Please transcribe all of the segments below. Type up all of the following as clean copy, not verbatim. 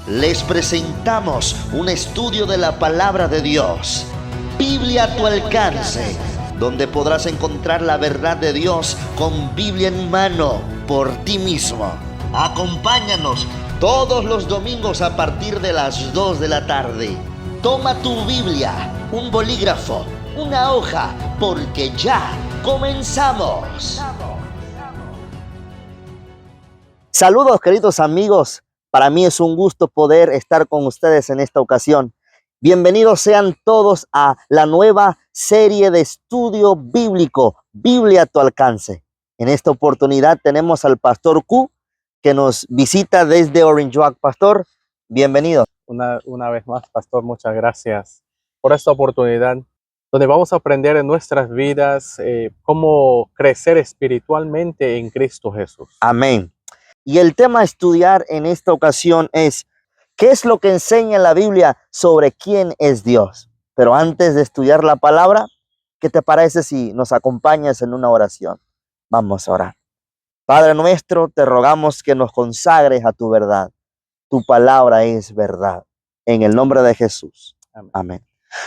les presentamos un estudio de la palabra de Dios, Biblia a tu alcance, donde podrás encontrar la verdad de Dios con Biblia en mano por ti mismo. Acompáñanos todos los domingos a partir de las 2 de la tarde. Toma tu Biblia, un bolígrafo, una hoja, porque ya comenzamos. Saludos, queridos amigos. Para mí es un gusto poder estar con ustedes en esta ocasión. Bienvenidos sean todos a la nueva serie de estudio bíblico, Biblia a tu alcance. En esta oportunidad tenemos al Pastor Q, que nos visita desde Orange Walk. Pastor, bienvenido. Una vez más, Pastor, muchas gracias por esta oportunidad, donde vamos a aprender en nuestras vidas cómo crecer espiritualmente en Cristo Jesús. Amén. Y el tema a estudiar en esta ocasión es: ¿qué es lo que enseña la Biblia sobre quién es Dios? Pero antes de estudiar la palabra, ¿qué te parece si nos acompañas en una oración? Vamos a orar. Padre nuestro, te rogamos que nos consagres a tu verdad. Tu palabra es verdad. En el nombre de Jesús. Amén. Amén.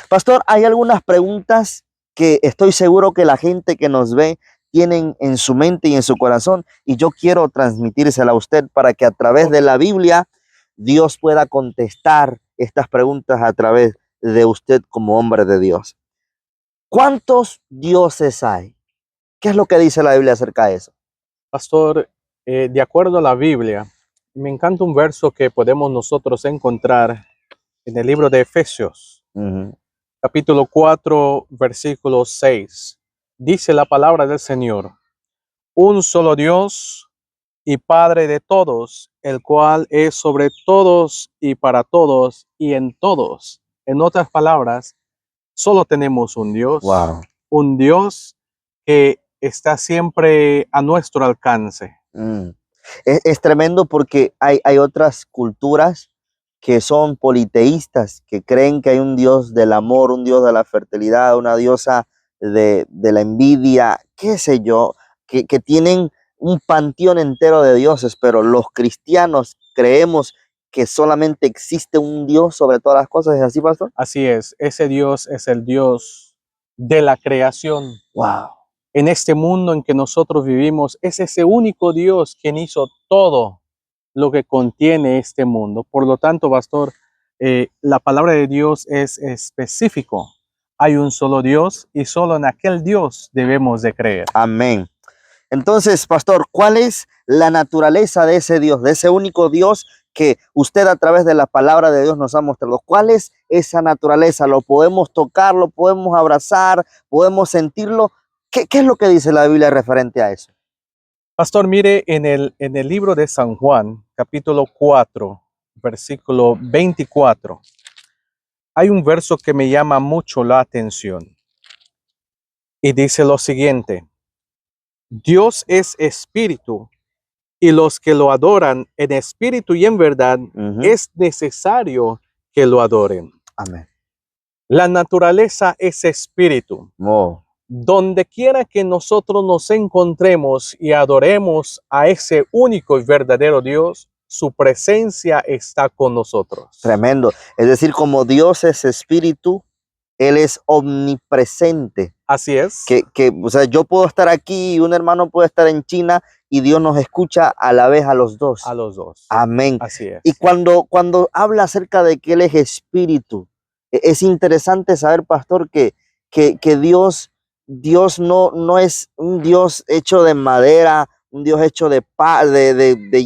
Pastor, hay algunas preguntas que estoy seguro que la gente que nos ve tienen en su mente y en su corazón, y yo quiero transmitírsela a usted para que a través de la Biblia Dios pueda contestar estas preguntas a través de usted como hombre de Dios. ¿Cuántos dioses hay? ¿Qué es lo que dice la Biblia acerca de eso? Pastor, de acuerdo a la Biblia, me encanta un verso que podemos nosotros encontrar en el libro de Efesios, capítulo 4, versículo 6. Dice la palabra del Señor: un solo Dios y Padre de todos, el cual es sobre todos y para todos y en todos. En otras palabras, solo tenemos un Dios, Wow. un Dios que está siempre a nuestro alcance. Es tremendo porque hay otras culturas que son politeístas, que creen que hay un Dios del amor, un Dios de la fertilidad, una diosa de la envidia, qué sé yo, que tienen un panteón entero de dioses, pero los cristianos creemos que solamente existe un Dios sobre todas las cosas. ¿Es así, pastor? Así es, ese Dios es el Dios de la creación. Wow. En este mundo en que nosotros vivimos, es ese único Dios quien hizo todo lo que contiene este mundo. Por lo tanto, pastor, la palabra de Dios es específico. Hay un solo Dios y solo en aquel Dios debemos de creer. Amén. Entonces, pastor, ¿cuál es la naturaleza de ese Dios, de ese único Dios que usted a través de la palabra de Dios nos ha mostrado? ¿Cuál es esa naturaleza? ¿Lo podemos tocar, lo podemos abrazar, podemos sentirlo? ¿Qué es lo que dice la Biblia referente a eso? Pastor, mire, en el libro de San Juan, capítulo 4, versículo 24, hay un verso que me llama mucho la atención. Y dice lo siguiente: Dios es espíritu, y los que lo adoran en espíritu y en verdad, es necesario que lo adoren. Amén. La naturaleza es espíritu. Oh. Donde quiera que nosotros nos encontremos y adoremos a ese único y verdadero Dios, su presencia está con nosotros. Tremendo. Es decir, como Dios es espíritu, Él es omnipresente. Así es. O sea, yo puedo estar aquí y un hermano puede estar en China y Dios nos escucha a la vez a los dos. A los dos. Amén. Así es. Y cuando habla acerca de que Él es espíritu, es interesante saber, pastor, que Dios no es un Dios hecho de madera, un Dios hecho de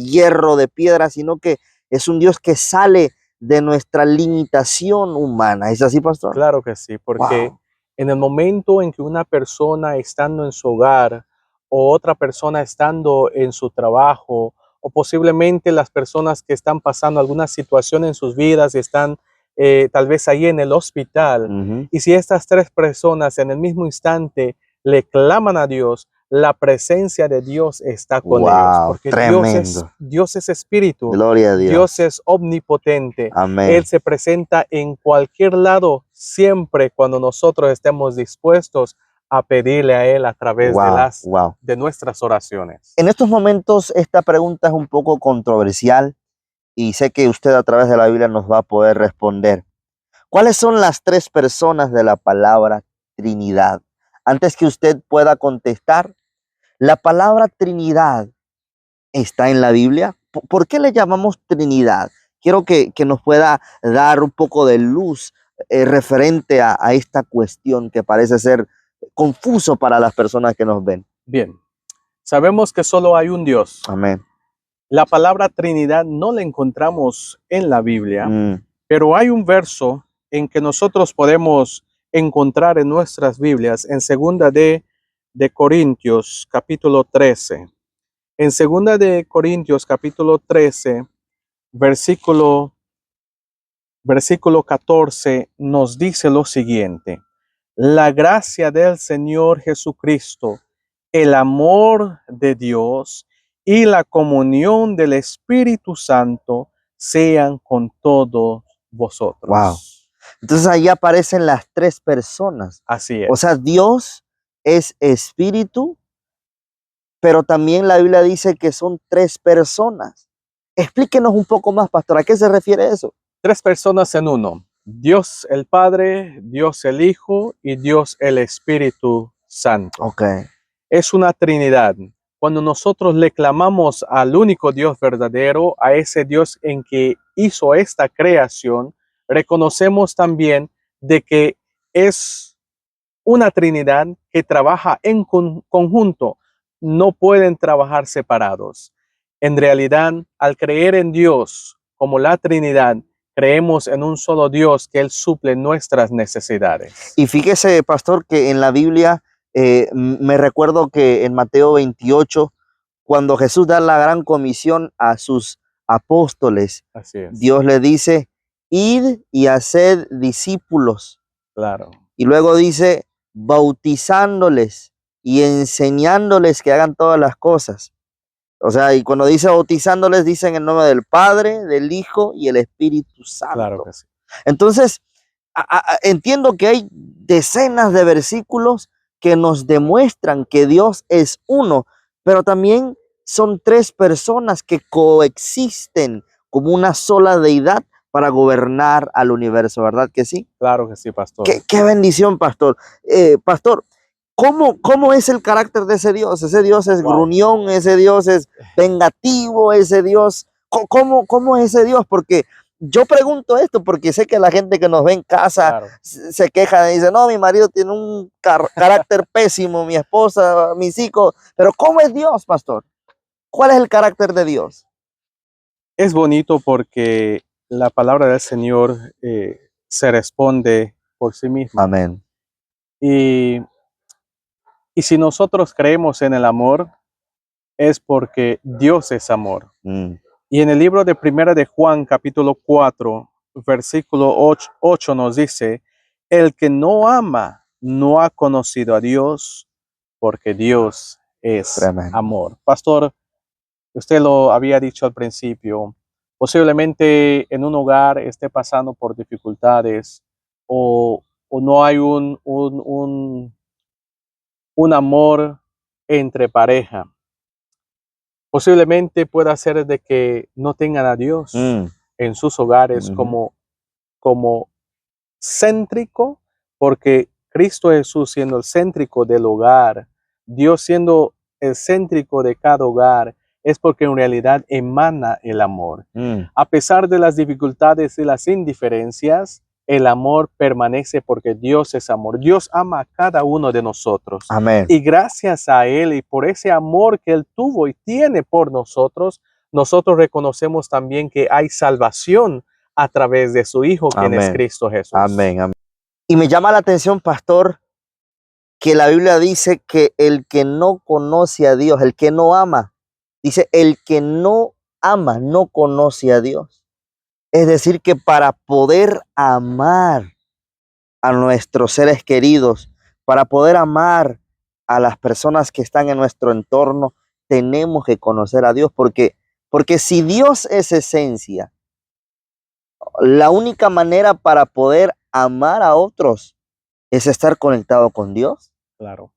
hierro, de piedra, sino que es un Dios que sale de nuestra limitación humana. ¿Es así, pastor? Claro que sí, porque en el momento en que una persona estando en su hogar o otra persona estando en su trabajo, o posiblemente las personas que están pasando alguna situación en sus vidas y están tal vez ahí en el hospital, y si estas tres personas en el mismo instante le claman a Dios, la presencia de Dios está con ellos, porque Dios es espíritu. Gloria a Dios. Dios es omnipotente. Amén. Él se presenta en cualquier lado, siempre cuando nosotros estemos dispuestos a pedirle a Él a través de nuestras oraciones. En estos momentos esta pregunta es un poco controversial y sé que usted a través de la Biblia nos va a poder responder. ¿Cuáles son las tres personas de la palabra Trinidad? Antes que usted pueda contestar, la palabra Trinidad está en la Biblia. ¿Por qué le llamamos Trinidad? Quiero que nos pueda dar un poco de luz referente a esta cuestión que parece ser confuso para las personas que nos ven. Bien, sabemos que solo hay un Dios. Amén. La palabra Trinidad no la encontramos en la Biblia, pero hay un verso en que nosotros podemos encontrar en nuestras Biblias, en segunda de Corintios, capítulo 13. En segunda de Corintios, capítulo 13, versículo 14, nos dice lo siguiente: la gracia del Señor Jesucristo, el amor de Dios y la comunión del Espíritu Santo sean con todos vosotros. Wow. Entonces ahí aparecen las tres personas. Así O es. sea, Dios es espíritu, pero también la Biblia dice que son tres personas. Explíquenos un poco más, pastor, ¿a qué se refiere eso? Tres personas en uno: Dios el Padre, Dios el Hijo y Dios el Espíritu Santo. Ok. Es una Trinidad. Cuando nosotros le clamamos al único Dios verdadero, a ese Dios en que hizo esta creación, reconocemos también de que es una Trinidad que trabaja en conjunto. No pueden trabajar separados. En realidad, al creer en Dios como la Trinidad, creemos en un solo Dios que Él suple nuestras necesidades. Y fíjese, pastor, que en la Biblia me recuerdo que en Mateo 28, cuando Jesús da la gran comisión a sus apóstoles, Así es. Dios le dice, id y haced discípulos. Claro. Y luego dice, bautizándoles y enseñándoles que hagan todas las cosas. O sea, y cuando dice bautizándoles, dicen en nombre del Padre, del Hijo y el Espíritu Santo. Claro que sí. Entonces, entiendo que hay decenas de versículos que nos demuestran que Dios es uno, pero también son tres personas que coexisten como una sola deidad para gobernar al universo, ¿verdad que sí? Claro que sí, pastor. Qué bendición, pastor. Pastor, ¿cómo es el carácter de ese Dios? Ese Dios es gruñón, ese Dios es vengativo, ese Dios, ¿cómo es ese Dios? Porque yo pregunto esto porque sé que la gente que nos ve en casa Claro. se queja y dice, no, mi marido tiene un carácter pésimo, mi esposa, mis hijos, pero ¿cómo es Dios, pastor? ¿Cuál es el carácter de Dios? Es bonito porque la palabra del Señor se responde por sí misma. Amén. Y si nosotros creemos en el amor, es porque Dios es amor. Y en el libro de Primera de Juan, capítulo 4, versículo 8 nos dice, el que no ama no ha conocido a Dios, porque Dios es Tremendo. amor. Pastor, usted lo había dicho al principio, posiblemente en un hogar esté pasando por dificultades o no hay un amor entre pareja. Posiblemente pueda ser de que no tengan a Dios en sus hogares como céntrico, porque Cristo Jesús siendo el céntrico del hogar, Dios siendo el céntrico de cada hogar, es porque en realidad emana el amor. A pesar de las dificultades y las indiferencias, el amor permanece porque Dios es amor. Dios ama a cada uno de nosotros. Amén. Y gracias a Él y por ese amor que Él tuvo y tiene por nosotros, nosotros reconocemos también que hay salvación a través de su Hijo, quien es Cristo Jesús. Amén, amén. Y me llama la atención, pastor, que la Biblia dice que el que no conoce a Dios, el que no ama, dice, el que no ama no conoce a Dios. Es decir, que para poder amar a nuestros seres queridos, para poder amar a las personas que están en nuestro entorno, tenemos que conocer a Dios, porque si Dios es esencia, la única manera para poder amar a otros es estar conectado con Dios. Claro.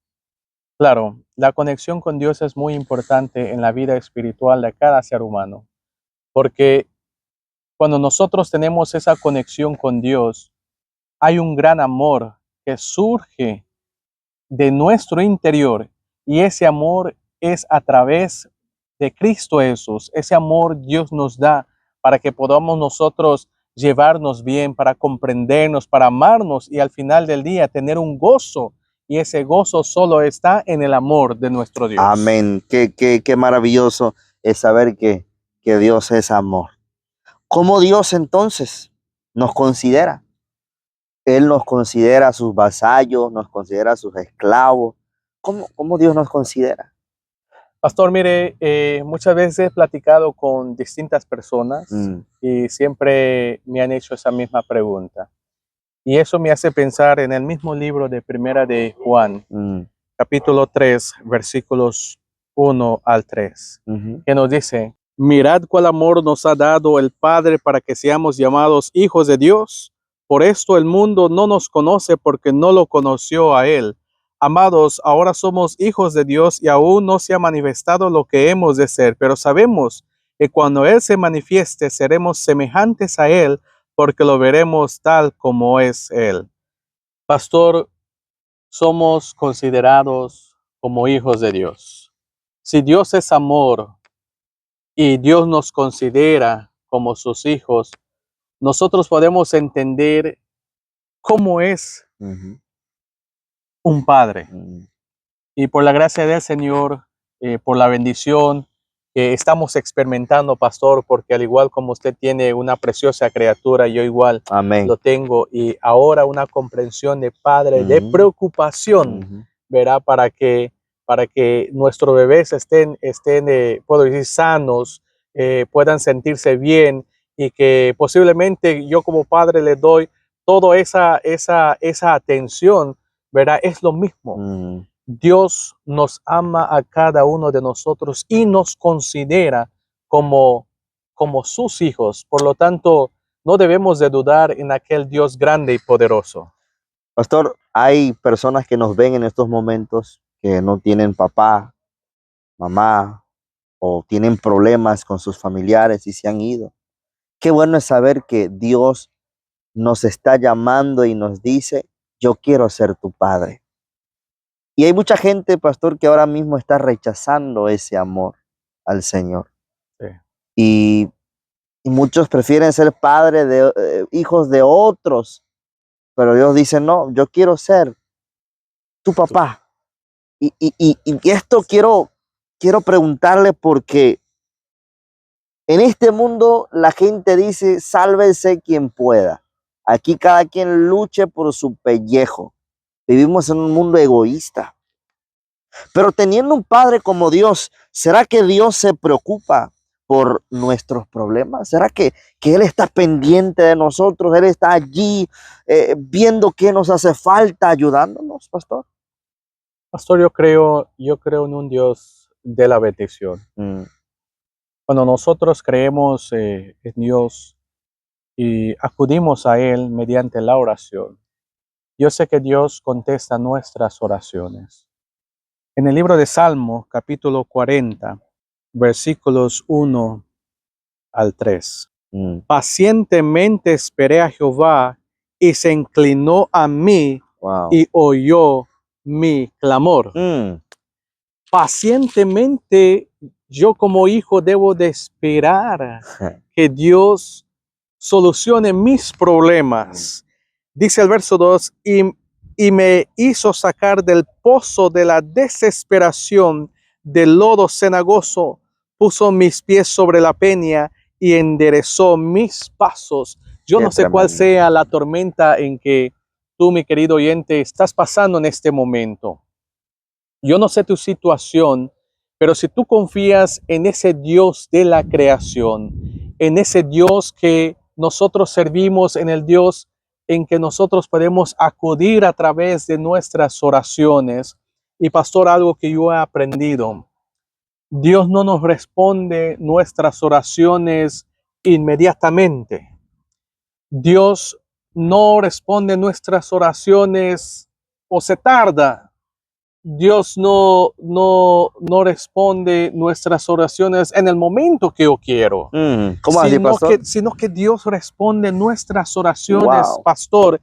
Claro, la conexión con Dios es muy importante en la vida espiritual de cada ser humano, porque Cuando nosotros tenemos esa conexión con Dios, hay un gran amor que surge de nuestro interior y ese amor es a través de Cristo Jesús. Ese amor Dios nos da para que podamos nosotros llevarnos bien, para comprendernos, para amarnos y al final del día tener un gozo. Y ese gozo solo está en el amor de nuestro Dios. Amén. Qué maravilloso es saber que Dios es amor. ¿Cómo Dios entonces nos considera? Él nos considera sus vasallos, nos considera sus esclavos. ¿Cómo Dios nos considera? Pastor, mire, muchas veces he platicado con distintas personas y siempre me han hecho esa misma pregunta. Y eso me hace pensar en el mismo libro de Primera de Juan, capítulo 3, versículos 1 al 3, que nos dice: mirad cuál amor nos ha dado el Padre para que seamos llamados hijos de Dios. Por esto el mundo no nos conoce porque no lo conoció a Él. Amados, ahora somos hijos de Dios y aún no se ha manifestado lo que hemos de ser, pero sabemos que cuando Él se manifieste seremos semejantes a Él porque lo veremos tal como es Él. Pastor, somos considerados como hijos de Dios. Si Dios es amor y Dios nos considera como sus hijos, nosotros podemos entender cómo es un padre. Y por la gracia del Señor, por la bendición que estamos experimentando, pastor, porque al igual como usted tiene una preciosa criatura, yo igual Amén. lo tengo, y ahora una comprensión de padre, de preocupación, verá, para que nuestros bebés estén puedo decir, sanos, puedan sentirse bien, y que posiblemente yo como padre les doy toda esa atención, verá, es lo mismo. Dios nos ama a cada uno de nosotros y nos considera como sus hijos. Por lo tanto, no debemos de dudar en aquel Dios grande y poderoso. Pastor, hay personas que nos ven en estos momentos que no tienen papá, mamá, o tienen problemas con sus familiares y se han ido. Qué bueno es saber que Dios nos está llamando y nos dice: yo quiero ser tu padre. Y hay mucha gente, pastor, que ahora mismo está rechazando ese amor al Señor. Sí. Y muchos prefieren ser padres de hijos de otros, pero Dios dice: no, yo quiero ser tu papá. Y esto quiero preguntarle, porque en este mundo la gente dice: sálvese quien pueda. Aquí cada quien luche por su pellejo. Vivimos en un mundo egoísta. Pero teniendo un Padre como Dios, ¿será que Dios se preocupa por nuestros problemas? ¿Será que Él está pendiente de nosotros? Él está allí viendo qué nos hace falta, ayudándonos, pastor. Pastor, yo creo en un Dios de la bendición. Cuando nosotros creemos en Dios y acudimos a Él mediante la oración, yo sé que Dios contesta nuestras oraciones. En el libro de Salmo, capítulo 40, versículos 1 al 3. Pacientemente esperé a Jehová y se inclinó a mí. Wow. Y oyó mi clamor. Pacientemente yo como hijo debo de esperar que Dios solucione mis problemas. Dice el verso 2, y me hizo sacar del pozo de la desesperación, del lodo cenagoso, puso mis pies sobre la peña y enderezó mis pasos. Yo Qué no sé cuál tremendo sea la tormenta en que tú, mi querido oyente, estás pasando en este momento. Yo no sé tu situación, pero si tú confías en ese Dios de la creación, en ese Dios que nosotros servimos, en el Dios en que nosotros podemos acudir a través de nuestras oraciones. Y pastor, algo que yo he aprendido: Dios no nos responde nuestras oraciones inmediatamente. Dios no responde nuestras oraciones o se tarda. Dios no responde nuestras oraciones en el momento que yo quiero, ¿Cómo así, pastor? sino que Dios responde nuestras oraciones, Wow. pastor,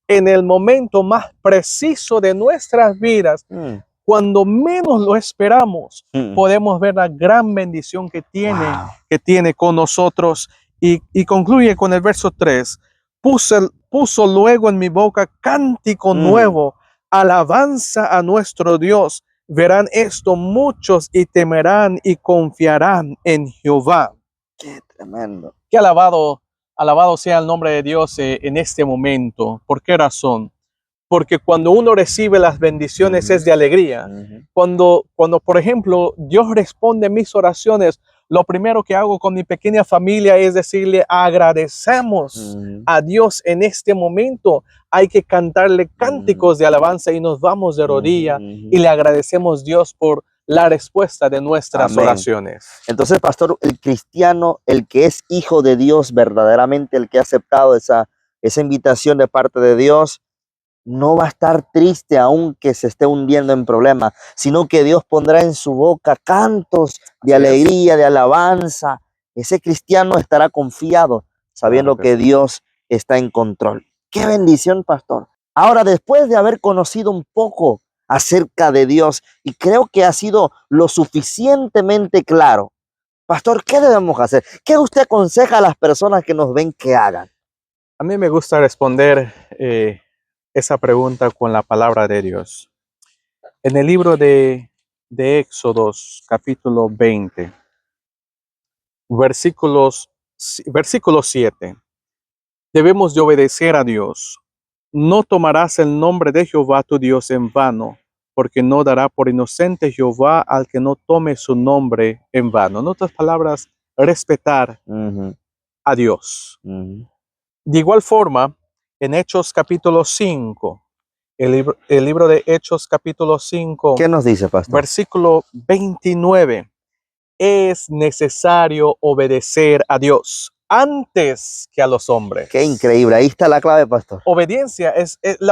en el momento más preciso de nuestras vidas. Cuando menos lo esperamos, podemos ver la gran bendición que tiene con nosotros. Y concluye con el verso 3. Puso luego en mi boca cántico nuevo, alabanza a nuestro Dios. Verán esto muchos y temerán y confiarán en Jehová. Qué tremendo. Qué alabado sea el nombre de Dios en este momento. ¿Por qué razón? Porque cuando uno recibe las bendiciones es de alegría. Cuando, por ejemplo, Dios responde mis oraciones, lo primero que hago con mi pequeña familia es decirle, agradecemos a Dios en este momento. Hay que cantarle cánticos de alabanza y nos vamos de rodilla y le agradecemos a Dios por la respuesta de nuestras oraciones. Entonces, pastor, el cristiano, el que es hijo de Dios verdaderamente, el que ha aceptado esa invitación de parte de Dios, no va a estar triste aunque se esté hundiendo en problemas, sino que Dios pondrá en su boca cantos de alegría, de alabanza. Ese cristiano estará confiado, sabiendo que Dios está en control. ¡Qué bendición, pastor! Ahora, después de haber conocido un poco acerca de Dios, y creo que ha sido lo suficientemente claro, pastor, ¿qué debemos hacer? ¿Qué usted aconseja a las personas que nos ven que hagan? A mí me gusta responder esa pregunta con la palabra de Dios. En el libro de Éxodos, capítulo 20, versículo 7, debemos de obedecer a Dios. No tomarás el nombre de Jehová tu Dios en vano, porque no dará por inocente Jehová al que no tome su nombre en vano. En otras palabras, respetar a Dios. De igual forma, en Hechos capítulo 5, el libro de Hechos capítulo 5, ¿Qué nos dice, pastor? versículo 29, es necesario obedecer a Dios antes que a los hombres. Qué increíble, ahí está la clave, pastor. La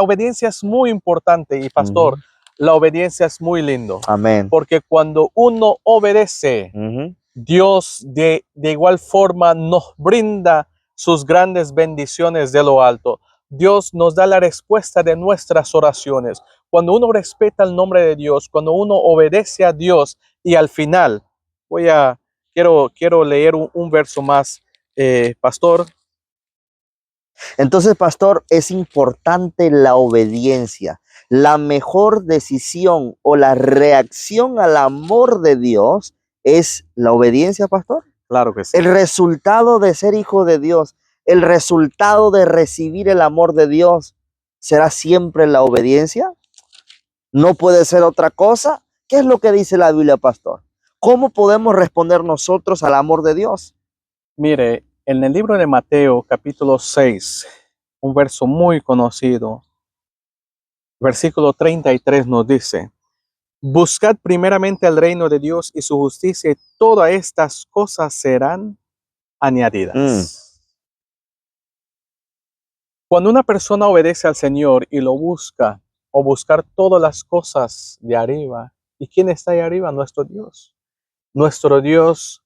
obediencia es muy importante y, pastor, la obediencia es muy lindo. Amén. Porque cuando uno obedece, Dios de igual forma nos brinda sus grandes bendiciones de lo alto. Dios nos da la respuesta de nuestras oraciones. Cuando uno respeta el nombre de Dios, cuando uno obedece a Dios, y al final, quiero leer un verso más, pastor. Entonces, pastor, es importante la obediencia. La mejor decisión o la reacción al amor de Dios es la obediencia, pastor. Claro que sí. El resultado de ser hijo de Dios, el resultado de recibir el amor de Dios, ¿será siempre la obediencia? ¿No puede ser otra cosa? ¿Qué es lo que dice la Biblia, pastor? ¿Cómo podemos responder nosotros al amor de Dios? Mire, en el libro de Mateo, capítulo 6, un verso muy conocido, versículo 33 nos dice, buscad primeramente el reino de Dios y su justicia, y todas estas cosas serán añadidas. Cuando una persona obedece al Señor y lo busca, o buscar todas las cosas de arriba, ¿y quién está ahí arriba? Nuestro Dios. Nuestro Dios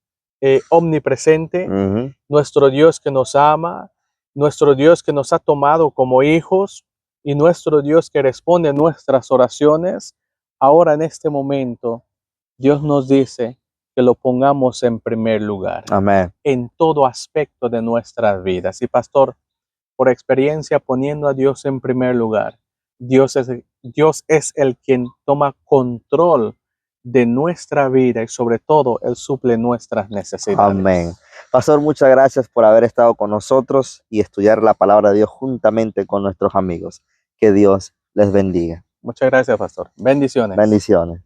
omnipresente, nuestro Dios que nos ama, nuestro Dios que nos ha tomado como hijos y nuestro Dios que responde a nuestras oraciones. Ahora en este momento, Dios nos dice que lo pongamos en primer lugar. Amén. En todo aspecto de nuestras vidas. Y pastor, por experiencia, poniendo a Dios en primer lugar, Dios es el quien toma control de nuestra vida y sobre todo Él suple nuestras necesidades. Amén. Pastor, muchas gracias por haber estado con nosotros y estudiar la palabra de Dios juntamente con nuestros amigos. Que Dios les bendiga. Muchas gracias, pastor. Bendiciones. Bendiciones.